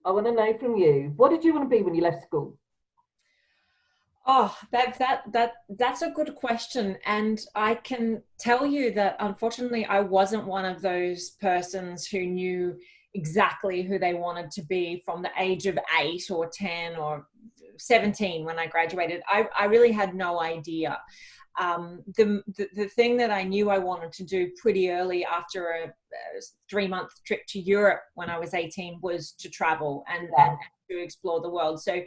I want to know from you, what did you want to be when you left school? Oh, that's a good question. And I can tell you that unfortunately I wasn't one of those persons who knew exactly who they wanted to be from the age of 8 or 10 or 17 when I graduated. I really had no idea. The thing that I knew I wanted to do pretty early after a 3-month trip to Europe when I was 18 was to travel and Yeah, to explore the world. So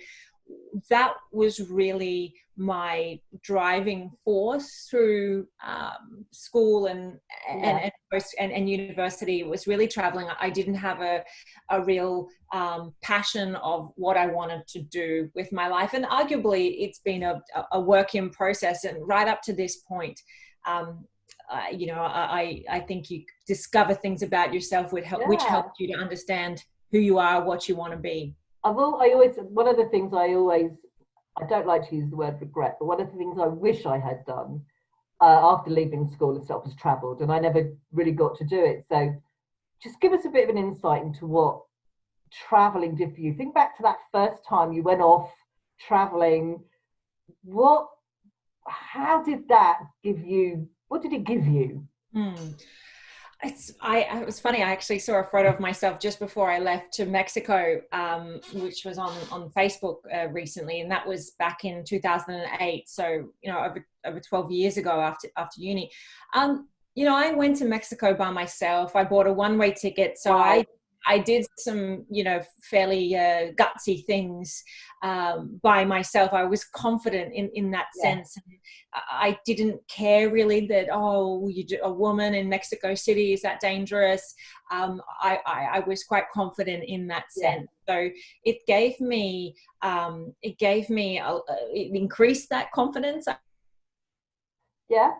that was really my driving force through school yeah, and university. Was really traveling. I didn't have a real passion of what I wanted to do with my life, and arguably it's been a work in process. And right up to this point, I think you discover things about yourself which help yeah. you to understand who you are, what you want to be. I always, one of the things I don't like to use the word regret, but one of the things I wish I had done after leaving school and stuff was travelled, and I never really got to do it. So just give us a bit of an insight into what travelling did for you. Think back to that first time you went off travelling. What, how did that give you, what did it give you? Hmm. It was funny. I actually saw a photo of myself just before I left to Mexico, which was on Facebook recently, and that was back in 2008. So over 12 years ago after uni. I went to Mexico by myself. I bought a one-way ticket, so Wow. I did some fairly gutsy things by myself. I was confident in that Yeah, sense. And I didn't care really that, a woman in Mexico City, is that dangerous? I was quite confident in that yeah, sense. So it gave me, it increased that confidence, yeah,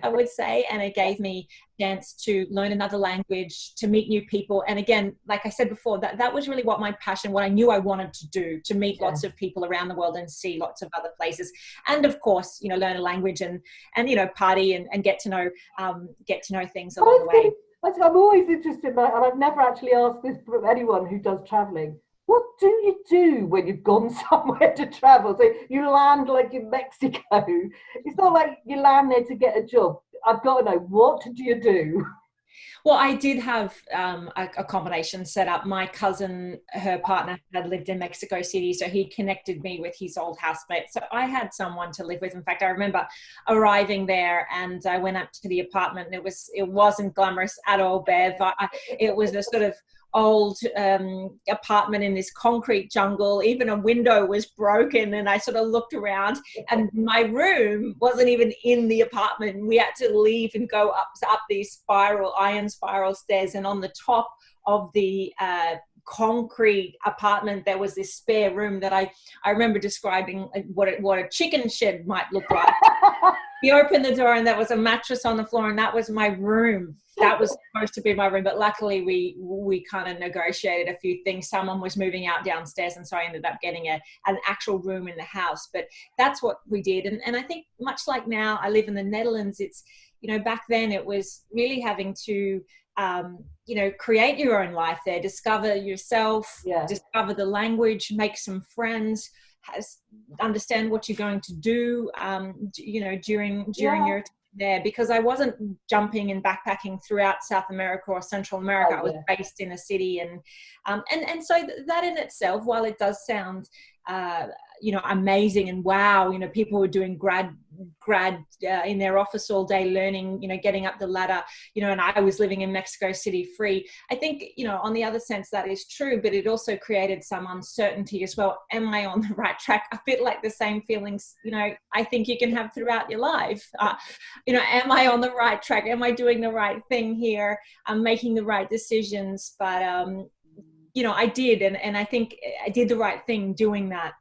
I would say, and it yeah, gave me a chance to learn another language, to meet new people. And again, like I said before, that was really what my passion, what I knew I wanted to do, to meet yeah. lots of people around the world and see lots of other places. And of course, learn a language and party and get to know things Well, along the it's good. way. I'm always interested, in that, and I've never actually asked this from anyone who does traveling. What do you do when you've gone somewhere to travel? So you land like in Mexico. It's not like you land there to get a job. I've got to know, what do you do? Well, I did have a combination set up. My cousin, her partner, had lived in Mexico City, so he connected me with his old housemate. So I had someone to live with. In fact, I remember arriving there, and I went up to the apartment, and it wasn't glamorous at all, Bev. It was a sort of old apartment in this concrete jungle. Even a window was broken, and I sort of looked around, and my room wasn't even in the apartment. We had to leave and go up these iron spiral stairs, and on the top of the concrete apartment there was this spare room that I remember describing what a chicken shed might look like. We opened the door and there was a mattress on the floor, and that was my room. That was supposed to be my room, but luckily we kind of negotiated a few things. Someone was moving out downstairs, and so I ended up getting an actual room in the house. But that's what we did. And I think much like now, I live in the Netherlands. It's, back then it was really having to create your own life there, discover yourself, Yeah, discover the language, make some friends, understand what you're going to do, during yeah. your time there, because I wasn't jumping and backpacking throughout South America or Central America. Oh, I was yeah. based in a city, and so that in itself, while it does sound amazing and wow, people were doing grad in their office all day learning, getting up the ladder, and I was living in Mexico City free. I think, on the other sense that is true, but it also created some uncertainty as well. Am I on the right track? A bit like the same feelings, I think you can have throughout your life. Am I on the right track? Am I doing the right thing here? I'm making the right decisions. But I did, and I think I did the right thing doing that,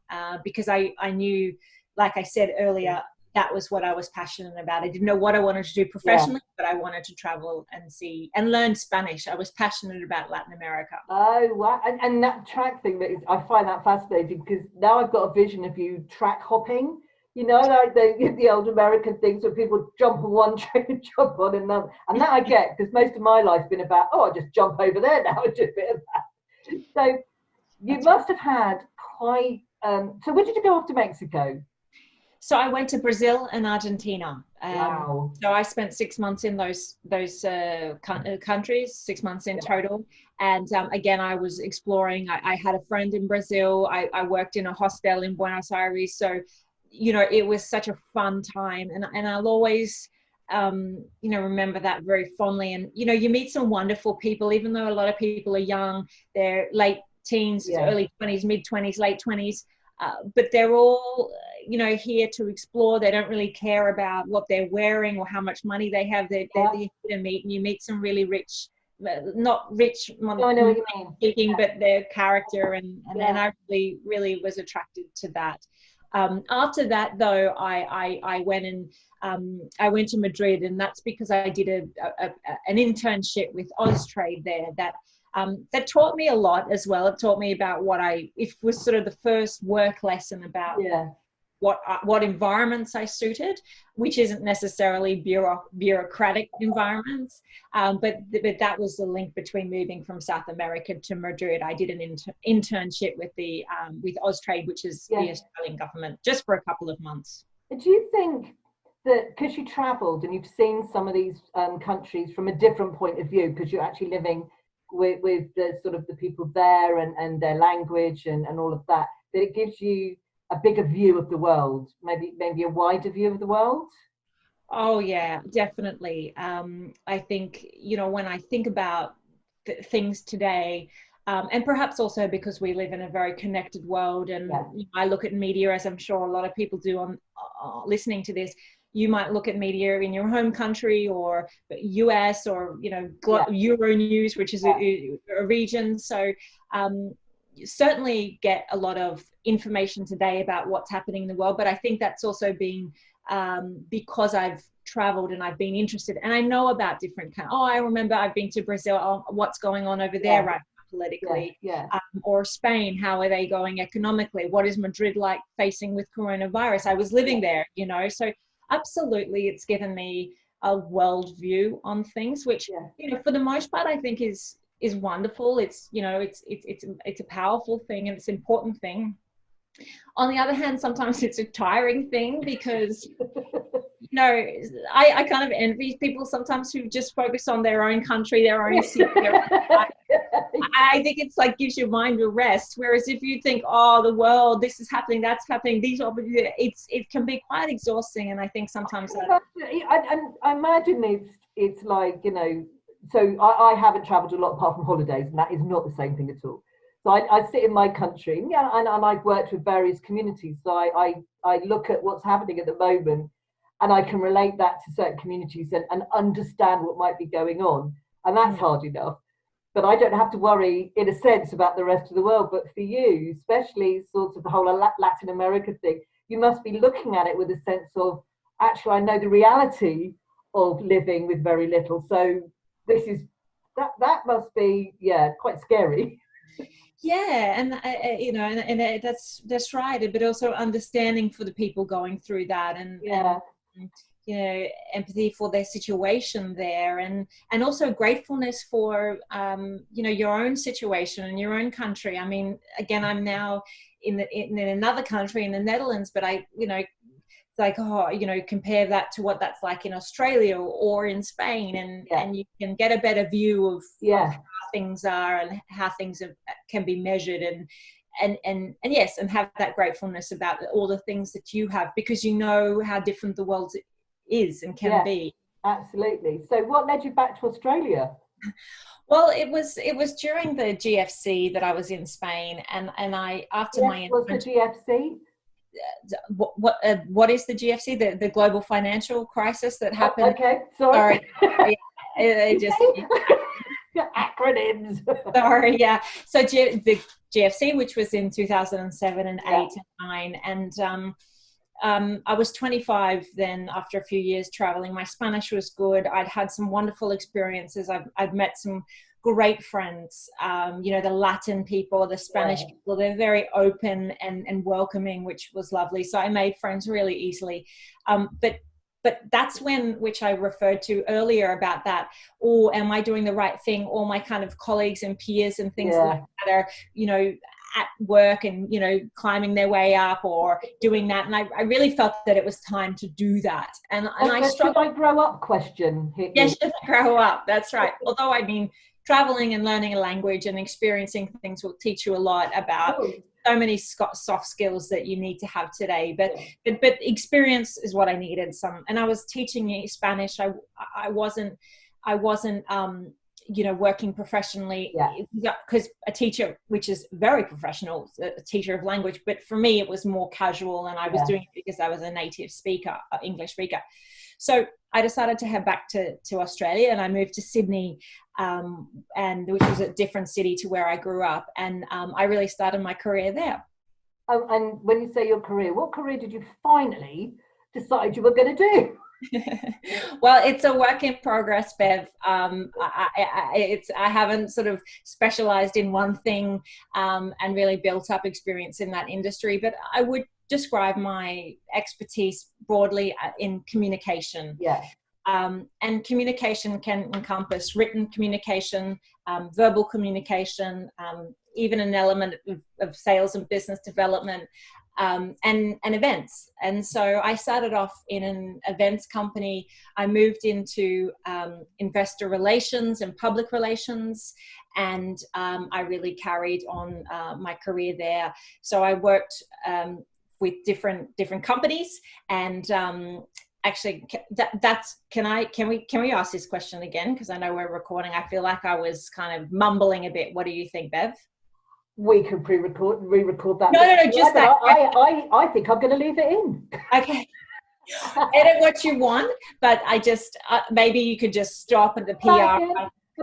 because I knew, like I said earlier, that was what I was passionate about. I didn't know what I wanted to do Yeah. professionally, but I wanted to travel and see and learn Spanish. I was passionate about Latin America. Oh, wow. And that track thing, I find that fascinating, because now I've got a vision of you track hopping, like the old American things where people jump on one train and jump on another. And that I get, because most of my life's been about, I just jump over there now and do a bit of that. So you That's must have had quite. So where did you go after Mexico? So I went to Brazil and Argentina. Wow. So I spent 6 months in those countries, 6 months in total. And again, I was exploring. I had a friend in Brazil. I worked in a hostel in Buenos Aires. So, it was such a fun time, and I'll always, remember that very fondly. And you meet some wonderful people, even though a lot of people are young. They're late teens, Yeah. early 20s, mid 20s, late 20s. But they're all here to explore. They don't really care about what they're wearing or how much money they have. They're here to meet, and you meet some really rich, not rich Oh, I know what you mean. speaking, but their character, and Yeah. I really was attracted to that. After that, though, I went and I went to Madrid, and that's because I did an internship with Austrade there that taught me a lot as well. It taught me about it was sort of the first work lesson about Yeah. what environments I suited, which isn't necessarily bureaucratic environments, but that was the link between moving from South America to Madrid. I did an internship with Austrade, which is the Australian government, just for a couple of months. Do you think that because you travelled and you've seen some of these countries from a different point of view, because you're actually living with the sort of the people there and their language and all of that, that it gives you a bigger view of the world, maybe a wider view of the world? Oh yeah, definitely. I think, when I think about things today, and perhaps also because we live in a very connected world, and I look at media, as I'm sure a lot of people do on listening to this. You might look at media in your home country or US or Euro News, which is a region. So you certainly get a lot of information today about what's happening in the world. But I think that's also been because I've traveled and I've been interested, and I know about different countries. I remember I've been to Brazil. What's going on over there right now politically? Or Spain, how are they going economically? What is Madrid like facing with coronavirus? I was living there, so absolutely it's given me a world view on things, which for the most part I think is wonderful. It's it's a powerful thing, and it's an important thing. On the other hand, sometimes it's a tiring thing because I kind of envy people sometimes who just focus on their own country, their own city. I think it's like gives your mind a rest. Whereas if you think, the world, this is happening, that's happening, it can be quite exhausting. And I think sometimes I imagine it's like, so I haven't traveled a lot apart from holidays, and that is not the same thing at all. So I sit in my country, and I've worked with various communities. So I look at what's happening at the moment, and I can relate that to certain communities and understand what might be going on. And that's hard enough. But I don't have to worry, in a sense, about the rest of the world. But for you, especially sort of the whole Latin America thing, you must be looking at it with a sense of, actually, I know the reality of living with very little. So that must be, quite scary. Yeah, and that's right. But also understanding for the people going through that, and empathy for their situation there, and also gratefulness for your own situation and your own country. I mean, again, I'm now in another country, in the Netherlands, but like, compare that to what that's like in Australia or in Spain, and you can get a better view of how things are and how things can be measured, and yes, and have that gratefulness about all the things that you have, because you know how different the world is and can be. Absolutely. So what led you back to Australia? Well, it was during the GFC that I was in Spain, and I after my was the GFC? What is the GFC? The global financial crisis that happened. Okay, sorry. Acronyms. Sorry, yeah. So the GFC, which was in 2007 and 8 and 9, and I was 25 then. After a few years traveling, my Spanish was good. I'd had some wonderful experiences. I'd met some great friends. The Latin people, the Spanish people, they're very open and welcoming, which was lovely. So I made friends really easily. But but that's when, which I referred to earlier about that, or am I doing the right thing? All my kind of colleagues and peers and things like that are, you know, at work and, you know, climbing their way up or doing that. And I really felt that it was time to do that. And I struggled. Should I grow up question hit you? Yes, should I grow up? That's right. Although, I mean, traveling and learning a language and experiencing things will teach you a lot about so many soft skills that you need to have today. But experience is what I needed. And I was teaching Spanish. I wasn't you know, working professionally, because a teacher, which is very professional, a teacher of language, but for me it was more casual, and I was doing it because I was a native speaker, English speaker. So I decided to head back to Australia, and I moved to Sydney, and which was a different city to where I grew up, and I really started my career there. Oh, and when you say your career, what career did you finally decide you were going to do? Well, it's a work in progress, Bev. I haven't sort of specialized in one thing and really built up experience in that industry, but I would describe my expertise broadly in communication. And communication can encompass written communication, verbal communication, even an element of sales and business development, and events. And so I started off in an events company. I moved into investor relations and public relations, and I really carried on my career there. So I worked with different companies, and actually, can we ask this question again? Because I know we're recording. I feel like I was kind of mumbling a bit. What do you think, Bev? We could re-record that. No, just that. I think I'm going to leave it in. Okay. Edit what you want, but I just maybe you could just stop at the PR.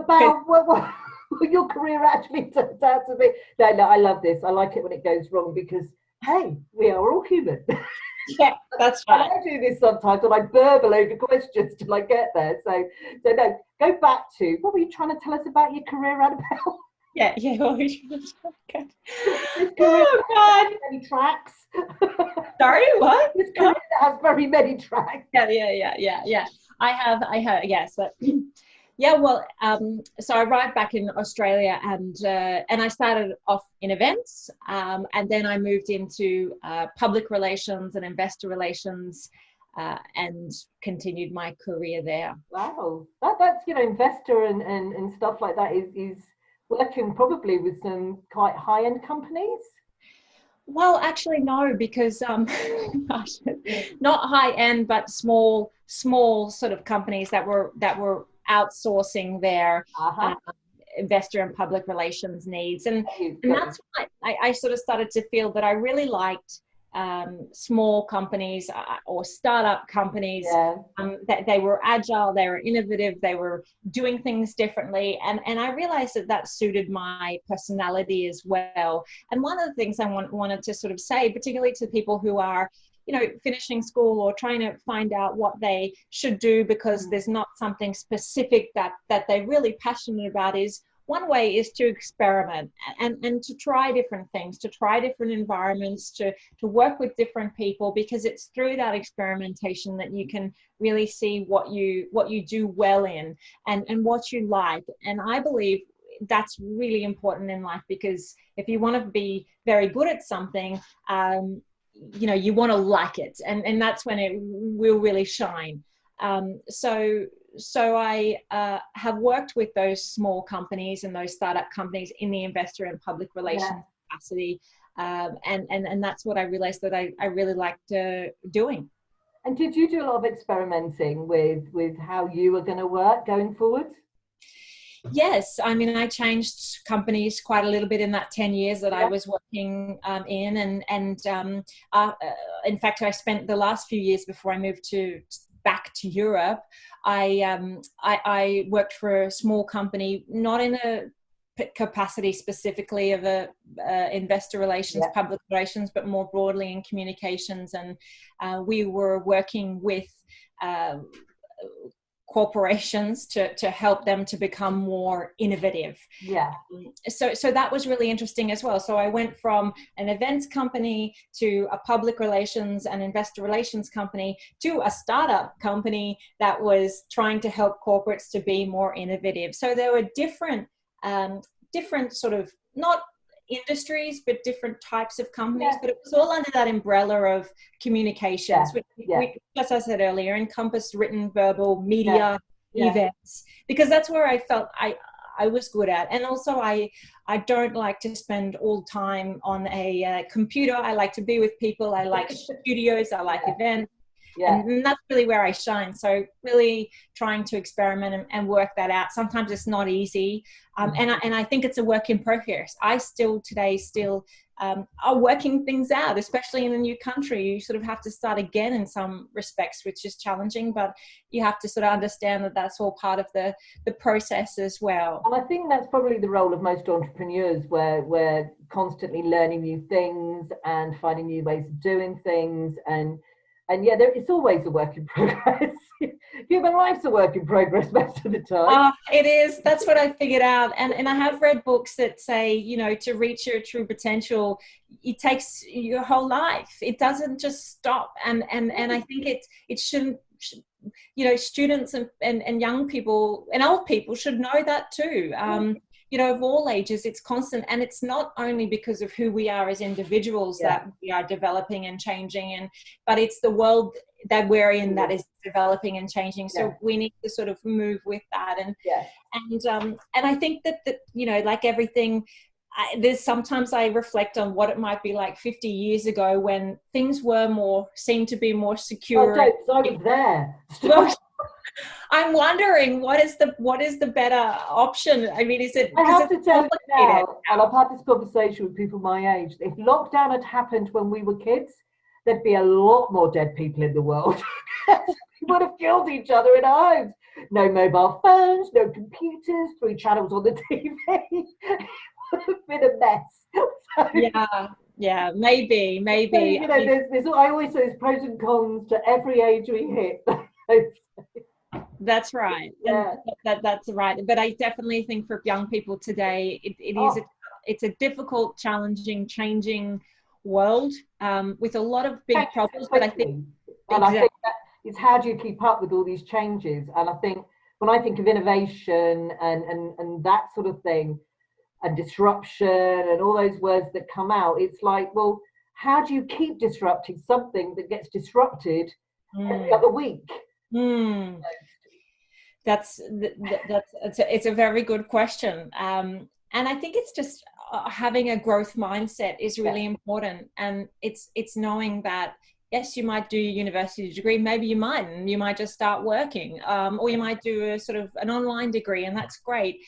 About what your career actually turns out to be. No, I love this. I like it when it goes wrong because, hey, we are all human. Yeah, that's right. I do this sometimes and I burble over questions till I get there. So no, go back to, what were you trying to tell us about your career, Annabell? Yeah. Okay. Oh God! Many tracks. Sorry, what? This career has very many tracks. Yeah. I have. Yes. But, yeah. Well, so I arrived back in Australia, and I started off in events, and then I moved into public relations and investor relations, and continued my career there. Wow, that's investor and stuff like that is working probably with some quite high-end companies. Well, actually, no, because not high-end, but small sort of companies that were outsourcing their investor and public relations needs, and that's why I sort of started to feel that I really liked small companies or startup companies. That they were agile, they were innovative, they were doing things differently, and I realized that suited my personality as well. And one of the things I wanted to sort of say, particularly to people who are finishing school or trying to find out what they should do because there's not something specific that they're really passionate about, is one way is to experiment and to try different things, to try different environments, to work with different people, because it's through that experimentation that you can really see what you do well in and what you like. And I believe that's really important in life, because if you want to be very good at something, you want to like it, and that's when it will really shine. So I have worked with those small companies and those startup companies in the investor and public relations capacity, and that's what I realized that I really liked doing. And did you do a lot of experimenting with how you were going to work going forward? Yes, I mean, I changed companies quite a little bit in that 10 years that I was working in, and in fact, I spent the last few years before I moved back to Europe. I worked for a small company, not in a capacity specifically of a investor relations, public relations, but more broadly in communications, and we were working with corporations to help them to become more innovative. Yeah. So that was really interesting as well. So I went from an events company to a public relations and investor relations company to a startup company that was trying to help corporates to be more innovative. So there were different sort of, not industries, but different types of companies, but it was all under that umbrella of communications, which, as I said earlier, encompassed written, verbal, media, events, because that's where I felt I was good at. And also I don't like to spend all time on a computer. I like to be with people. I like studios. I like events. And that's really where I shine. So really trying to experiment and work that out. Sometimes it's not easy. And I think it's a work in progress. I still are working things out, especially in a new country. You sort of have to start again in some respects, which is challenging, but you have to sort of understand that that's all part of the process as well. And I think that's probably the role of most entrepreneurs, where we're constantly learning new things and finding new ways of doing things. And it's always a work in progress. Human life's a work in progress most of the time. It is. That's what I figured out. And I have read books that say, you know, to reach your true potential, it takes your whole life. It doesn't just stop. And I think it shouldn't, you know, students and young people and old people should know that too. You know, of all ages, it's constant. And it's not only because of who we are as individuals that we are developing and changing, but it's the world that we're in that is developing and changing. So we need to sort of move with that. And I think that you know, like everything, there's sometimes I reflect on what it might be like 50 years ago when things were seemed to be more secure. I was there. I'm wondering what is the better option? I mean, is it? I have to tell you now, and I've had this conversation with people my age. If lockdown had happened when we were kids, there'd be a lot more dead people in the world. We would have killed each other in our homes. No mobile phones, no computers, 3 channels on the TV. It would have been a mess. Yeah, maybe. So, you know, I always say there's pros and cons to every age we hit. That's right. That's right. But I definitely think for young people today, it's a difficult, challenging, changing world with a lot of big problems. But I think that it's how do you keep up with all these changes? And I think when I think of innovation and that sort of thing, and disruption and all those words that come out, it's like, well, how do you keep disrupting something that gets disrupted every other week? It's a very good question, and I think it's just having a growth mindset is really important, and it's knowing that yes, you might do your university degree, maybe you might just start working, or you might do a sort of an online degree, and that's great.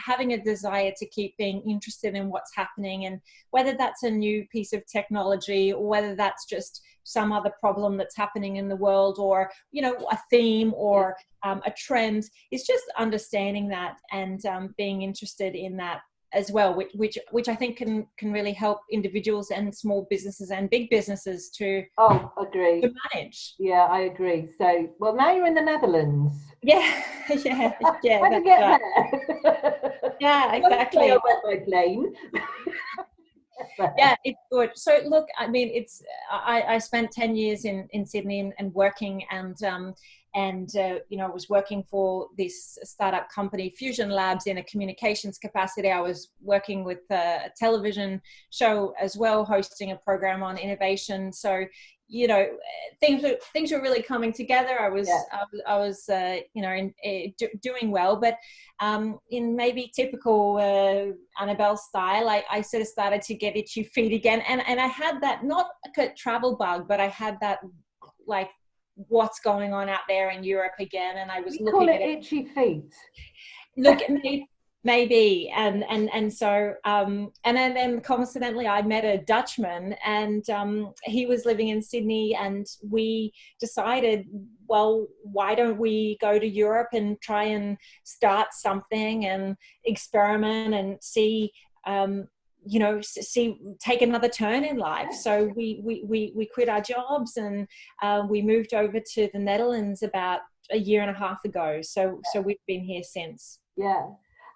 Having a desire to keep being interested in what's happening, and whether that's a new piece of technology or whether that's just some other problem that's happening in the world, or, you know, a theme or a trend, is just understanding that and being interested in that as well, which I think can really help individuals and small businesses and big businesses to manage. Yeah, I agree. So, well, now you're in the Netherlands. Yeah. How did you get there? Yeah, exactly. I went by plane. Yeah, it's good. So look, I mean, I spent 10 years in Sydney and working, and you know, I was working for this startup company, Fusion Labs, in a communications capacity. I was working with a television show as well, hosting a program on innovation. So, you know, things were really coming together. I was you know, doing well, but in maybe typical Annabell style, I sort of started to get itchy feet again, and I had that, not a travel bug, but I had that, like, what's going on out there in Europe again, and I was looking at itchy feet. Look at me. Maybe, and so and then coincidentally I met a Dutchman, and he was living in Sydney, and we decided, well, why don't we go to Europe and try and start something and experiment and see take another turn in life. So we quit our jobs, and we moved over to the Netherlands about a year and a half ago. So we've been here since. Yeah.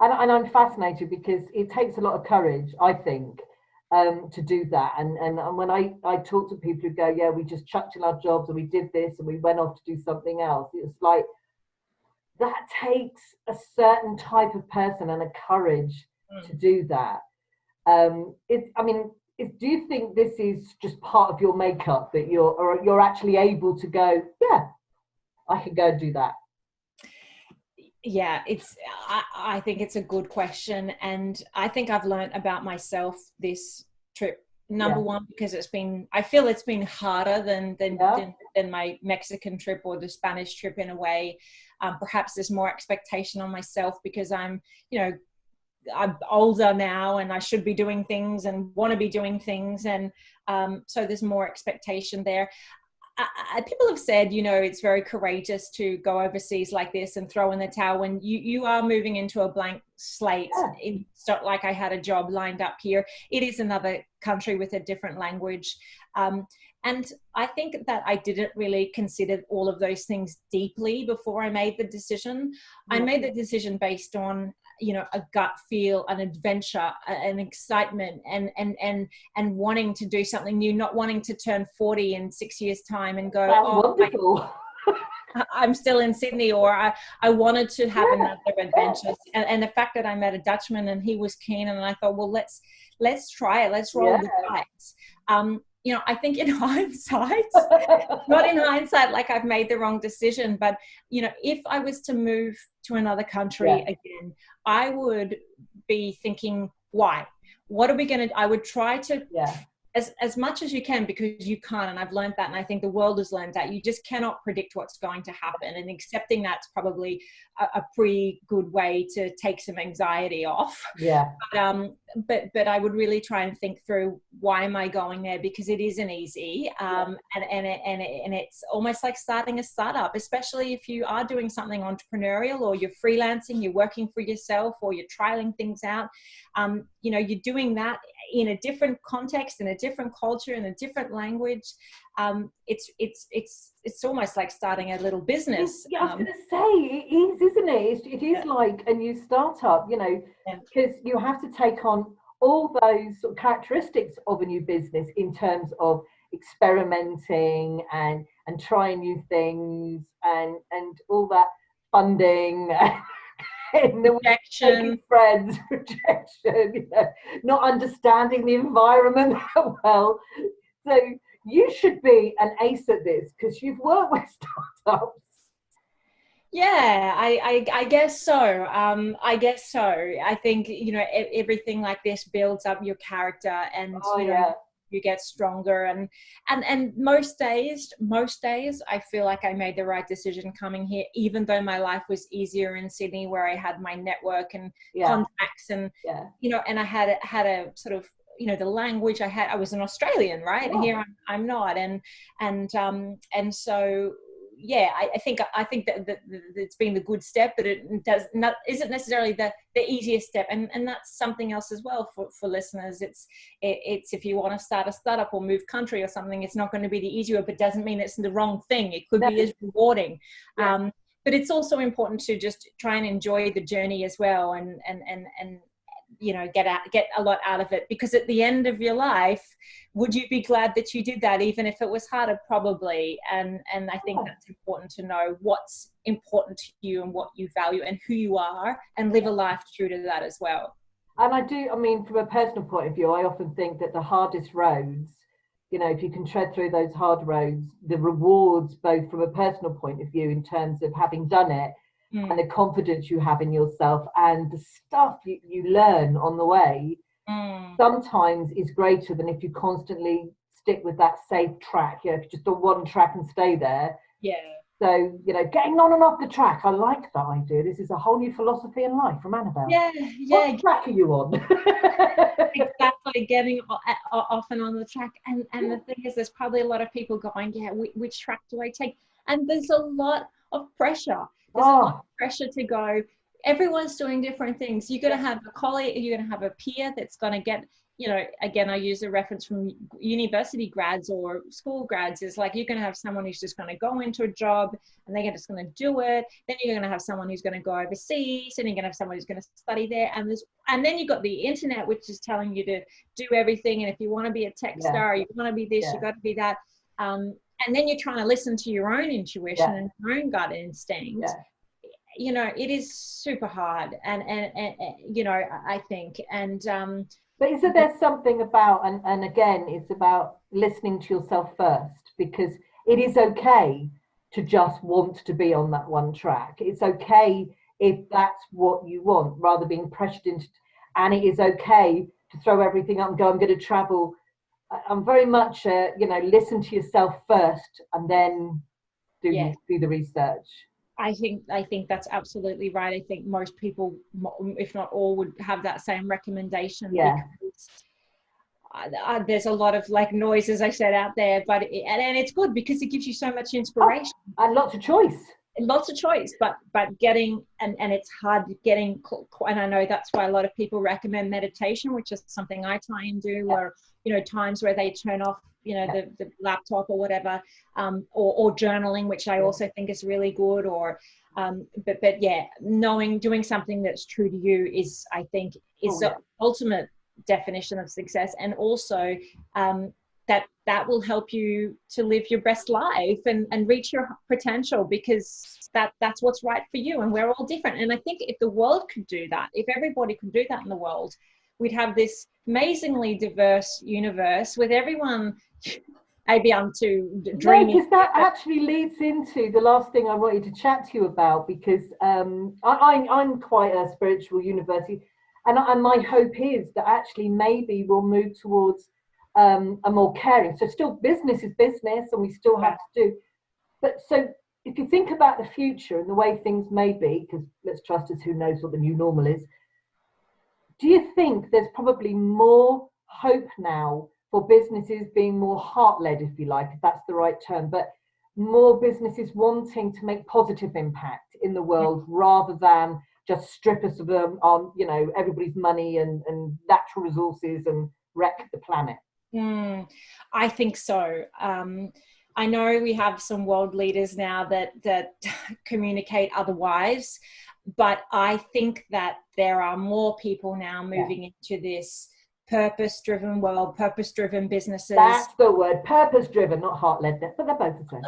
And I'm fascinated because it takes a lot of courage, I think, to do that. And when I talk to people who go, yeah, we just chucked in our jobs and we did this and we went off to do something else, it's like that takes a certain type of person and a courage to do that. Do you think this is just part of your makeup, that you're actually able to go, yeah, I can go and do that? Yeah, I think it's a good question, and I think I've learned about myself this trip. Number one, because I feel it's been harder than my Mexican trip or the Spanish trip in a way. Perhaps there's more expectation on myself because I'm older now and I should be doing things and want to be doing things, and so there's more expectation there. People have said, it's very courageous to go overseas like this and throw in the towel when you are moving into a blank slate. It's not like I had a job lined up here. It is another country with a different language. And I think that I didn't really consider all of those things deeply before I made the decision. I made the decision based on, a gut feel, an adventure, an excitement, and wanting to do something new, not wanting to turn 40 in 6 years' time and go, wonderful. I'm still in Sydney, or I wanted to have another adventure. And the fact that I met a Dutchman and he was keen, and I thought, well, let's try it. Let's roll the dice. I think in hindsight, not in hindsight, like I've made the wrong decision, but, if I was to move to another country again, I would be thinking, why? What are we going to, I would try to, as much as you can, because you can't, and I've learned that, and I think the world has learned that, you just cannot predict what's going to happen, and accepting that's probably a pretty good way to take some anxiety off. But I would really try and think through, why am I going there? Because it isn't easy, and it's almost like starting a startup, especially if you are doing something entrepreneurial, or you're freelancing, you're working for yourself, or you're trialing things out. You're doing that in a different context, in a different culture, in a different language. It's almost like starting a little business. I was going to say, it is, isn't it? It is like a new startup, because you have to take on all those sort of characteristics of a new business in terms of experimenting and trying new things and all that funding. In the rejection, friends, rejection, not understanding the environment well. So you should be an ace at this because you've worked with startups. Yeah, I guess so. I guess so. I think, everything like this builds up your character, and you get stronger, and most days I feel like I made the right decision coming here, even though my life was easier in Sydney, where I had my network and contacts, and and I had a sort of, the language I was an Australian, right? And here I'm not, and so I think that it's been the good step, but it isn't necessarily the easiest step, and that's something else as well for listeners. It's if you want to start a startup or move country or something, it's not going to be the easier, but doesn't mean it's the wrong thing. It could be as rewarding. But it's also important to just try and enjoy the journey as well, and get a lot out of it, because at the end of your life, would you be glad that you did that, even if it was harder? Probably. And I think that's important to know what's important to you and what you value and who you are, and live a life true to that as well. And from a personal point of view, I often think that the hardest roads, if you can tread through those hard roads, the rewards, both from a personal point of view in terms of having done it, and the confidence you have in yourself, and the stuff you learn on the way, sometimes is greater than if you constantly stick with that safe track. If you just do one track and stay there. So, getting on and off the track, I like that idea. This is a whole new philosophy in life from Annabell. What track are you on? Exactly, getting off and on the track. And the thing is, there's probably a lot of people going, which track do I take? And there's a lot of pressure. There's a lot of pressure to go. Everyone's doing different things. You're going to have a colleague, you're going to have a peer that's going to get, you know, again, I use a reference from university grads or school grads, is like, you're going to have someone who's just going to go into a job and they're just going to do it. Then you're going to have someone who's going to go overseas, and you're going to have someone who's going to study there. And then you've got the internet, which is telling you to do everything. And if you want to be a tech star, you want to be this, you got to be that. And then you're trying to listen to your own intuition and your own gut instinct. You know, it is super hard. And you know, I think, but isn't there something about, and again, it's about listening to yourself first, because it is okay to just want to be on that one track. It's okay if that's what you want, rather being pressured into, and it is okay to throw everything up and go, I'm going to travel. I'm very much, you know, listen to yourself first and then do the research. I think that's absolutely right. I think most people, if not all, would have that same recommendation. Because there's a lot of like noise, as I said, out there, but and it's good because it gives you so much inspiration and lots of choice. But getting, and it's hard getting, and I know that's why a lot of people recommend meditation, which is something I try and do, or, you know, times where they turn off, you know, the laptop or whatever, or journaling, which I also think is really good, or but doing something that's true to you is, I think, is the ultimate definition of success. And also that will help you to live your best life and reach your potential, because that's what's right for you, and we're all different. And I think if the world could do that, if everybody could do that in the world, we'd have this amazingly diverse universe with everyone. Maybe I'm too dreamy. No, because that actually leads into the last thing I wanted to chat to you about, because I'm quite a spiritual university, and my hope is that actually maybe we'll move towards a more caring. So still business is business, and we still have to do. But so if you think about the future and the way things may be, because let's trust us, who knows what the new normal is, do you think there's probably more hope now for businesses being more heart-led, if you like, if that's the right term, but more businesses wanting to make positive impact in the world rather than just strip us of them on, you know, everybody's money and natural resources and wreck the planet? I think so. I know we have some world leaders now that communicate otherwise, but I think that there are more people now moving into this purpose-driven world, purpose-driven businesses. That's the word, purpose-driven, not heart-led, but they're both the same.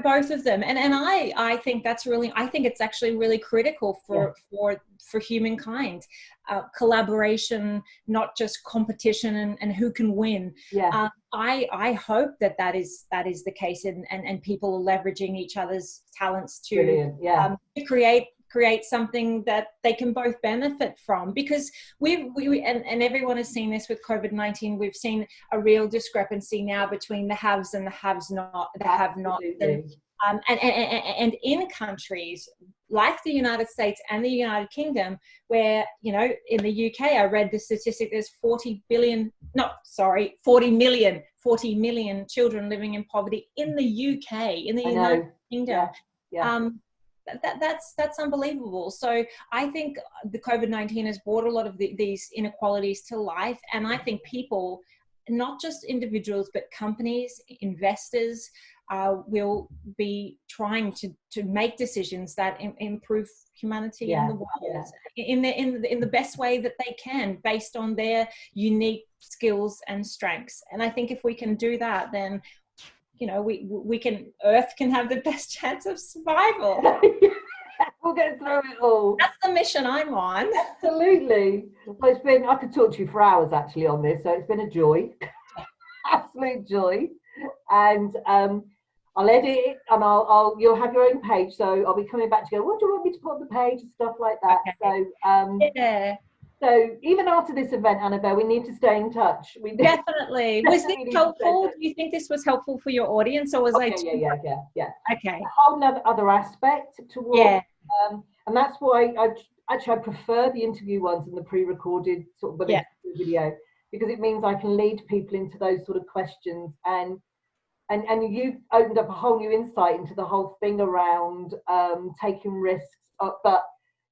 Both of them, and I think that's really, I think it's actually really critical for humankind. Collaboration, not just competition and who can win. I hope that is the case, and people are leveraging each other's talents to create something that they can both benefit from, because we everyone has seen this with COVID-19. We've seen a real discrepancy now between the haves and the have-nots, and in countries like the United States and the United Kingdom, where, you know, in the UK, I read the statistic, there's 40 million children living in poverty in the UK, in the United Kingdom. That's unbelievable. So I think the COVID-19 has brought a lot of these inequalities to life, and I think people, not just individuals, but companies, investors, will be trying to make decisions that improve humanity and the world in the best way that they can, based on their unique skills and strengths. And I think if we can do that, then, you know, Earth can have the best chance of survival. We'll get through it all. That's the mission I'm on. Absolutely. Well, I could talk to you for hours actually on this, so it's been a joy. Absolute joy. And I'll edit it, and you'll have your own page, so I'll be coming back to go, what do you want me to put on the page and stuff like that. Okay. So even after this event, Annabelle, we need to stay in touch. Definitely. Was this helpful? Do you think this was helpful for your audience, or was I too? Yeah. Okay. A whole other aspect towards, and that's why I prefer the interview ones and the pre-recorded sort of video, because it means I can lead people into those sort of questions, and you opened up a whole new insight into the whole thing around taking risks, but,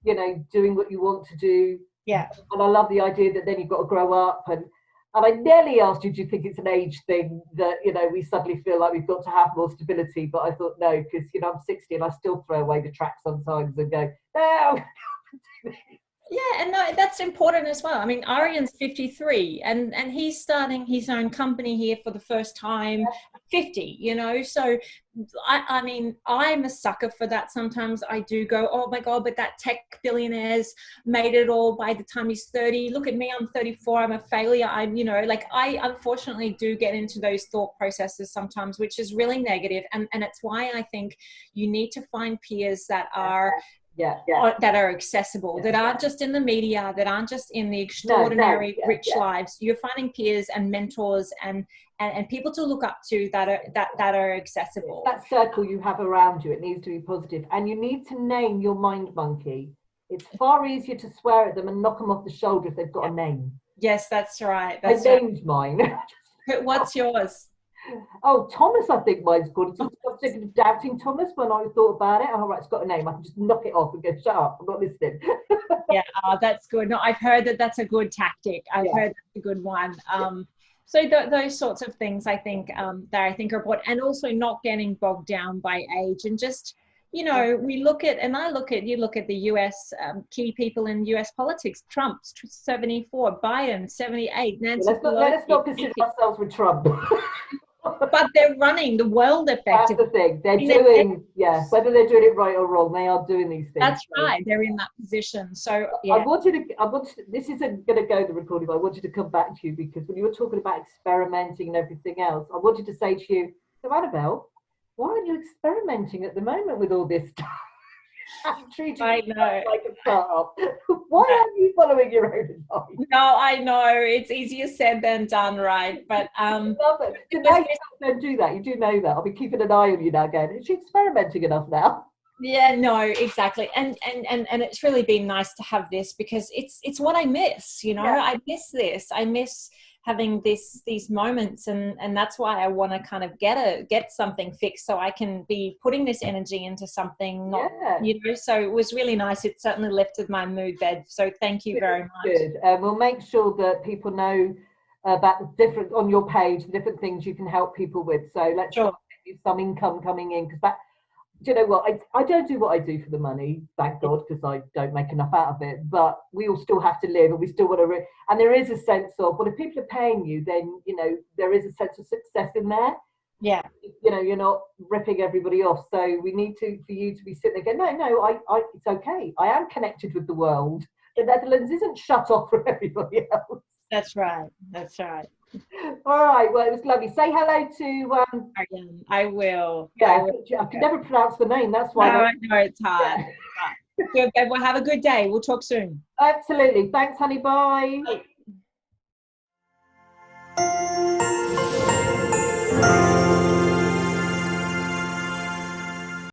you know, doing what you want to do Yeah. And I love the idea that then you've got to grow up. And I nearly asked you, do you think it's an age thing that, you know, we suddenly feel like we've got to have more stability? But I thought, no, because, you know, I'm 60 and I still throw away the track sometimes and go, no. Yeah, and no, that's important as well. I mean, Arian's 53 and he's starting his own company here for the first time at 50, you know. So I mean, I'm a sucker for that. Sometimes I do go, oh my God, but that tech billionaire's made it all by the time he's 30. Look at me, I'm 34, I'm a failure. I'm, you know, like I unfortunately do get into those thought processes sometimes, which is really negative. And it's why I think you need to find peers that are that are accessible, that aren't just in the media, that aren't just in the extraordinary rich lives. You're finding peers and mentors and people to look up to that are accessible. That circle you have around you, it needs to be positive, and you need to name your mind monkey. It's far easier to swear at them and knock them off the shoulder if they've got a name. Yes, that's right. I named mine. What's yours? Oh, Thomas, I think mine's called. I was thinking of Doubting Thomas when I thought about it. Oh, right, it's got a name. I can just knock it off and go, shut up, I'm not listening. Yeah, that's good. No, I've heard that's a good tactic. I've heard that's a good one. So those sorts of things, I think, that I think are important, and also not getting bogged down by age and just, you know, you look at the US key people in US politics. Trump's 74, Biden 78, Nancy Pelosi. Let's not consider ourselves with Trump. But they're running the world effectively. That's the thing. They're doing, whether they're doing it right or wrong, they are doing these things. That's right. They're in that position. So yeah. I wanted this isn't going to go the recording, but I wanted to come back to you because when you were talking about experimenting and everything else, I wanted to say to you, so Annabelle, why aren't you experimenting at the moment with all this stuff? I know. Like a startup. Why aren't you following your own advice? No, I know it's easier said than done, right? But I love it. So now you don't do that. You do know that. I'll be keeping an eye on you now. Going, is she experimenting enough now? Yeah, no, exactly. And it's really been nice to have this because it's what I miss. You know, I miss this. I miss having these moments, and that's why I want to kind of get something fixed so I can be putting this energy into something, you know. So it was really nice. It certainly lifted my mood, Bed. So thank you very much. Good. We'll make sure that people know about the different on your page, the different things you can help people with. So let's get you some income coming in, because that. Do you know what? I don't do what I do for the money, thank God, because I don't make enough out of it. But we all still have to live, and we still want to. And there is a sense of, well, if people are paying you, then you know there is a sense of success in there. Yeah. You know, you're not ripping everybody off. So we need for you to be sitting there going, no, I it's okay. I am connected with the world. The Netherlands isn't shut off from everybody else. That's right. That's right. All right. Well, it was lovely. Say hello to. I will. Yeah, I can never pronounce the name. That's why. No, I know it's hard. Yeah. Well, have a good day. We'll talk soon. Absolutely. Thanks, honey. Bye. Bye.